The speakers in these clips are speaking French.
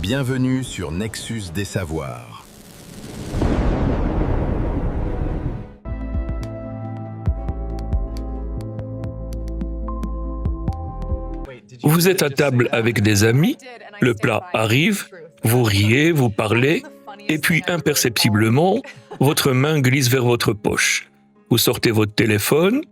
Bienvenue sur Nexus des Savoirs. Vous êtes à table avec des amis, le plat arrive, vous riez, vous parlez, et puis imperceptiblement, votre main glisse vers votre poche. Vous sortez votre téléphone,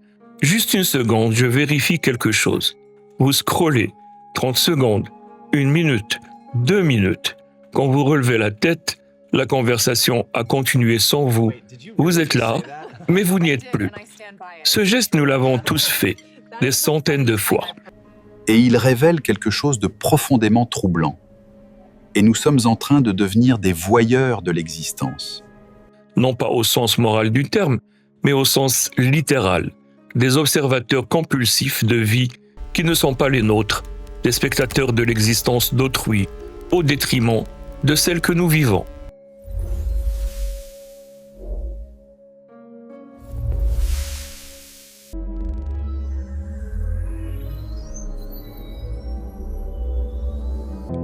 juste une seconde, je vérifie quelque chose. Vous scrollez, 30 secondes, 1 minute, 2 minutes. Quand vous relevez la tête, la conversation a continué sans vous. Vous êtes là, mais vous n'y êtes plus. Ce geste, nous l'avons tous fait, des centaines de fois. Et il révèle quelque chose de profondément troublant. Et nous sommes en train de devenir des voyeurs de l'existence. Non pas au sens moral du terme, mais au sens littéral. Des observateurs compulsifs de vie qui ne sont pas les nôtres, des spectateurs de l'existence d'autrui, au détriment de celle que nous vivons.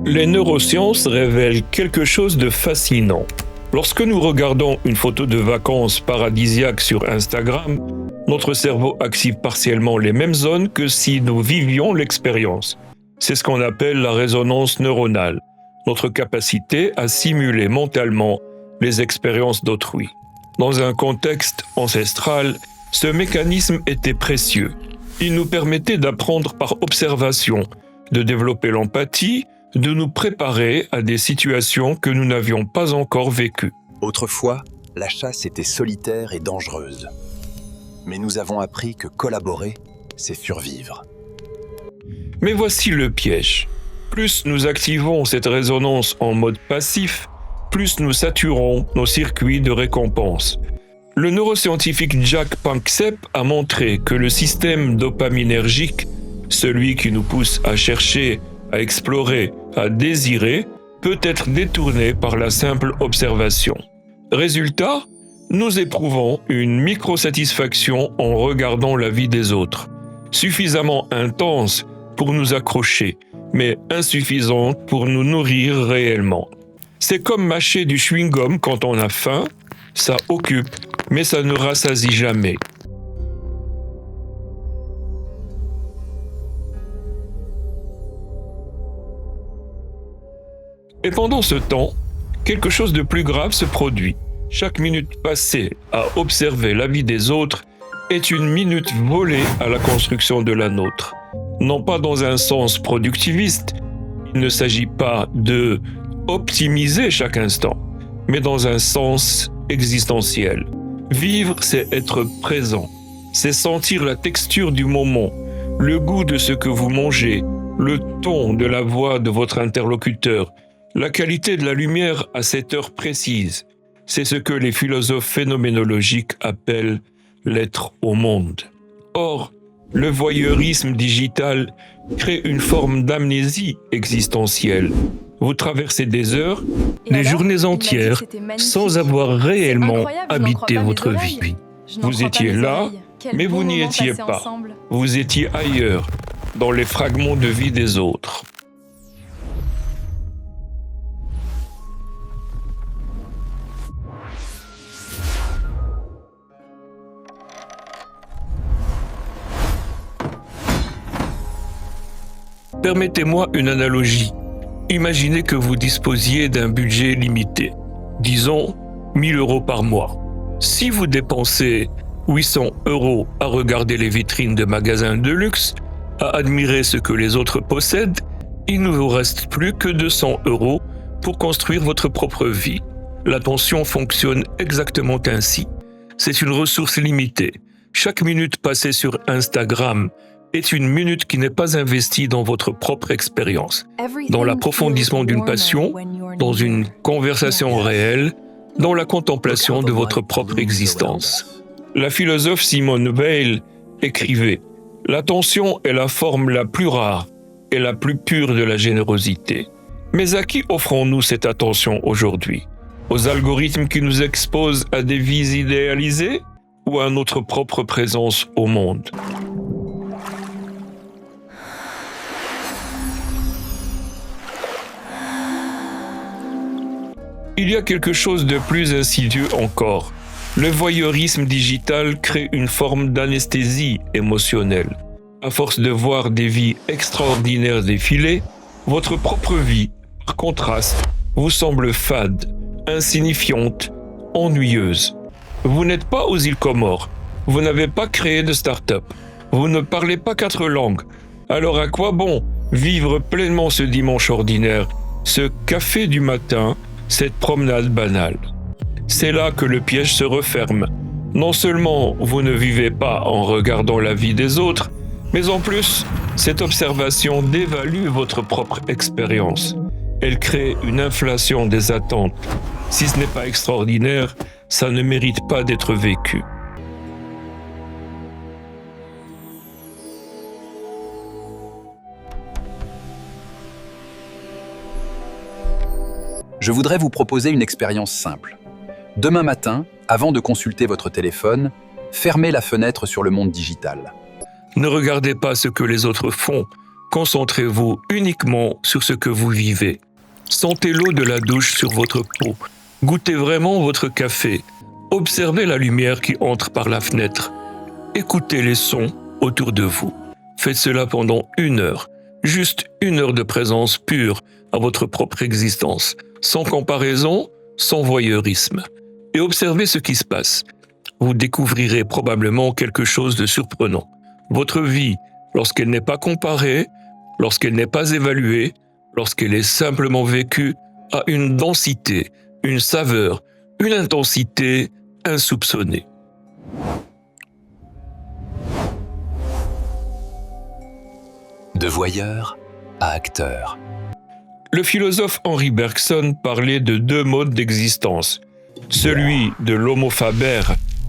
Les neurosciences révèlent quelque chose de fascinant. Lorsque nous regardons une photo de vacances paradisiaques sur Instagram, notre cerveau active partiellement les mêmes zones que si nous vivions l'expérience. C'est ce qu'on appelle la résonance neuronale, notre capacité à simuler mentalement les expériences d'autrui. Dans un contexte ancestral, ce mécanisme était précieux. Il nous permettait d'apprendre par observation, de développer l'empathie, de nous préparer à des situations que nous n'avions pas encore vécues. Autrefois, la chasse était solitaire et dangereuse. Mais nous avons appris que collaborer, c'est survivre. Mais voici le piège. Plus nous activons cette résonance en mode passif, plus nous saturons nos circuits de récompense. Le neuroscientifique Jack Panksepp a montré que le système dopaminergique, celui qui nous pousse à chercher, à explorer, à désirer, peut être détourné par la simple observation. Résultat, nous éprouvons une micro-satisfaction en regardant la vie des autres, suffisamment intense pour nous accrocher, mais insuffisante pour nous nourrir réellement. C'est comme mâcher du chewing-gum quand on a faim, ça occupe, mais ça ne rassasie jamais. Et pendant ce temps, quelque chose de plus grave se produit. Chaque minute passée à observer la vie des autres est une minute volée à la construction de la nôtre. Non pas dans un sens productiviste, il ne s'agit pas de optimiser chaque instant, mais dans un sens existentiel. Vivre, c'est être présent, c'est sentir la texture du moment, le goût de ce que vous mangez, le ton de la voix de votre interlocuteur, la qualité de la lumière à cette heure précise. C'est ce que les philosophes phénoménologiques appellent l'être au monde. Or, le voyeurisme digital crée une forme d'amnésie existentielle. Vous traversez des heures, des journées entières, sans avoir réellement habité votre vie. Vous étiez là, mais vous n'y étiez pas. Vous étiez ailleurs, dans les fragments de vie des autres. Permettez-moi une analogie. Imaginez que vous disposiez d'un budget limité, disons 1 000 € par mois. Si vous dépensez 800 € à regarder les vitrines de magasins de luxe, à admirer ce que les autres possèdent, il ne vous reste plus que 200 € pour construire votre propre vie. L'attention fonctionne exactement ainsi. C'est une ressource limitée. Chaque minute passée sur Instagram est une minute qui n'est pas investie dans votre propre expérience, dans l'approfondissement d'une passion, dans une conversation réelle, dans la contemplation de votre propre existence. La philosophe Simone Weil écrivait « L'attention est la forme la plus rare et la plus pure de la générosité. » Mais à qui offrons-nous cette attention aujourd'hui ? Aux algorithmes qui nous exposent à des vies idéalisées ou à notre propre présence au monde ? Il y a quelque chose de plus insidieux encore. Le voyeurisme digital crée une forme d'anesthésie émotionnelle. À force de voir des vies extraordinaires défiler, votre propre vie, par contraste, vous semble fade, insignifiante, ennuyeuse. Vous n'êtes pas aux îles Comores, vous n'avez pas créé de start-up, vous ne parlez pas 4 langues. Alors à quoi bon vivre pleinement ce dimanche ordinaire, ce café du matin, cette promenade banale? C'est là que le piège se referme. Non seulement vous ne vivez pas en regardant la vie des autres, mais en plus, cette observation dévalue votre propre expérience. Elle crée une inflation des attentes. Si ce n'est pas extraordinaire, ça ne mérite pas d'être vécu. Je voudrais vous proposer une expérience simple. Demain matin, avant de consulter votre téléphone, fermez la fenêtre sur le monde digital. Ne regardez pas ce que les autres font. Concentrez-vous uniquement sur ce que vous vivez. Sentez l'eau de la douche sur votre peau. Goûtez vraiment votre café. Observez la lumière qui entre par la fenêtre. Écoutez les sons autour de vous. Faites cela pendant 1 heure. Juste 1 heure de présence pure à votre propre existence, sans comparaison, sans voyeurisme. Et observez ce qui se passe. Vous découvrirez probablement quelque chose de surprenant. Votre vie, lorsqu'elle n'est pas comparée, lorsqu'elle n'est pas évaluée, lorsqu'elle est simplement vécue, a une densité, une saveur, une intensité insoupçonnée. De voyeur à acteur. Le philosophe Henri Bergson parlait de 2 modes d'existence. Celui de l'homo faber,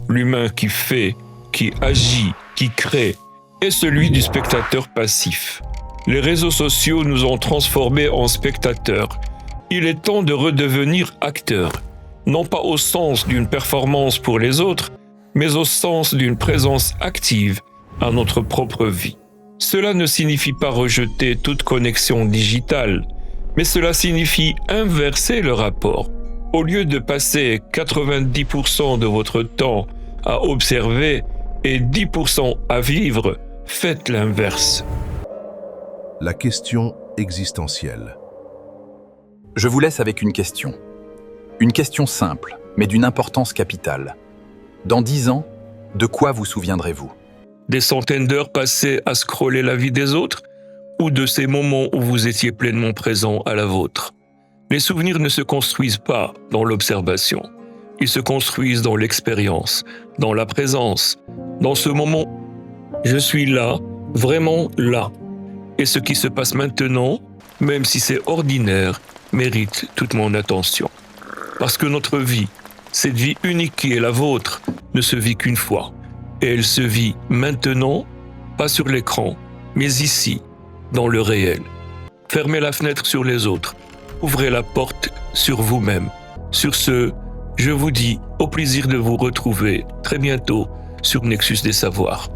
l'humain qui fait, qui agit, qui crée, et celui du spectateur passif. Les réseaux sociaux nous ont transformés en spectateurs. Il est temps de redevenir acteurs, non pas au sens d'une performance pour les autres, mais au sens d'une présence active à notre propre vie. Cela ne signifie pas rejeter toute connexion digitale, mais cela signifie inverser le rapport. Au lieu de passer 90% de votre temps à observer et 10% à vivre, faites l'inverse. La question existentielle. Je vous laisse avec une question. Une question simple, mais d'une importance capitale. Dans 10 ans, de quoi vous souviendrez-vous ? Des centaines d'heures passées à scroller la vie des autres, ou de ces moments où vous étiez pleinement présent à la vôtre. Les souvenirs ne se construisent pas dans l'observation. Ils se construisent dans l'expérience, dans la présence, dans ce moment. Je suis là, vraiment là. Et ce qui se passe maintenant, même si c'est ordinaire, mérite toute mon attention. Parce que notre vie, cette vie unique qui est la vôtre, ne se vit qu'une fois. Et elle se vit maintenant, pas sur l'écran, mais ici, dans le réel. Fermez la fenêtre sur les autres. Ouvrez la porte sur vous-même. Sur ce, je vous dis au plaisir de vous retrouver très bientôt sur Nexus des Savoirs.